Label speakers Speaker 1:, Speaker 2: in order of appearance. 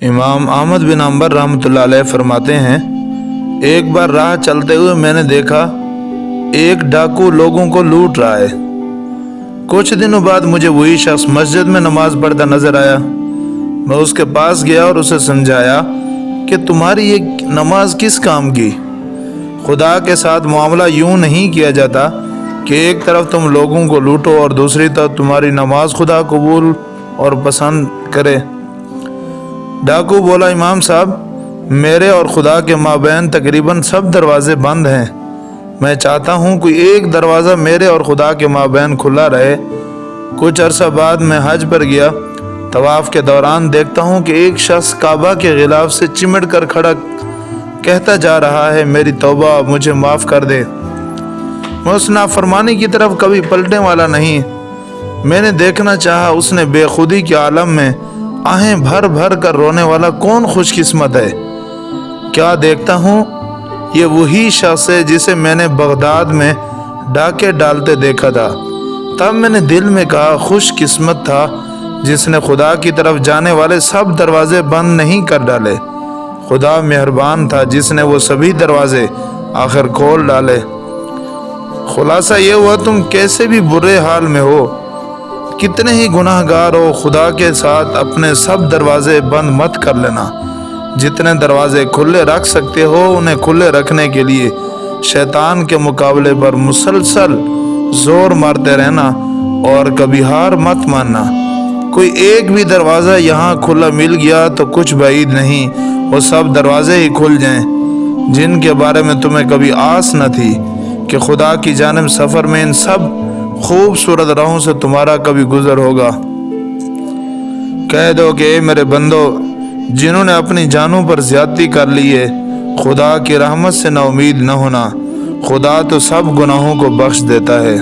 Speaker 1: امام احمد بن حنبل رحمۃ اللہ علیہ فرماتے ہیں، ایک بار راہ چلتے ہوئے میں نے دیکھا ایک ڈاکو لوگوں کو لوٹ رہا ہے۔ کچھ دنوں بعد مجھے وہی شخص مسجد میں نماز پڑھتا نظر آیا۔ میں اس کے پاس گیا اور اسے سمجھایا کہ تمہاری یہ نماز کس کام کی؟ خدا کے ساتھ معاملہ یوں نہیں کیا جاتا کہ ایک طرف تم لوگوں کو لوٹو اور دوسری طرف تمہاری نماز خدا قبول اور پسند کرے۔ ڈاکو بولا، امام صاحب، میرے اور خدا کے مابین تقریباً سب دروازے بند ہیں۔ میں چاہتا ہوں کوئی ایک دروازہ میرے اور خدا کے مابین کھلا رہے۔ کچھ عرصہ بعد میں حج پر گیا۔ طواف کے دوران دیکھتا ہوں کہ ایک شخص کعبہ کے غلاف سے چمٹ کر کھڑا کہتا جا رہا ہے، میری توبہ، مجھے معاف کر دے۔ میں اس نافرمانی کی طرف کبھی پلٹنے والا نہیں۔ میں نے دیکھنا چاہا اس نے بے خودی کے عالم میں آہیں بھر بھر کر رونے والا کون خوش قسمت ہے۔ کیا دیکھتا ہوں، یہ وہی شخص ہے جسے میں نے بغداد میں ڈاکے ڈالتے دیکھا تھا۔ تب میں نے دل میں کہا، خوش قسمت تھا جس نے خدا کی طرف جانے والے سب دروازے بند نہیں کر ڈالے۔ خدا مہربان تھا جس نے وہ سبھی دروازے آخر کھول ڈالے۔ خلاصہ یہ ہوا، تم کیسے بھی برے حال میں ہو، کتنے ہی گناہ گار ہو، خدا کے ساتھ اپنے سب دروازے بند مت کر لینا۔ جتنے دروازے کھلے رکھ سکتے ہو انہیں کھلے رکھنے کے لیے شیطان کے مقابلے پر مسلسل زور مارتے رہنا اور کبھی ہار مت ماننا۔ کوئی ایک بھی دروازہ یہاں کھلا مل گیا تو کچھ بعید نہیں وہ سب دروازے ہی کھل جائیں جن کے بارے میں تمہیں کبھی آس نہ تھی کہ خدا کی جانب سفر میں ان سب خوبصورت راہوں سے تمہارا کبھی گزر ہوگا۔ کہہ دو کہ اے میرے بندو، جنہوں نے اپنی جانوں پر زیادتی کر لی ہے، خدا کی رحمت سے نا امید نہ ہونا، خدا تو سب گناہوں کو بخش دیتا ہے۔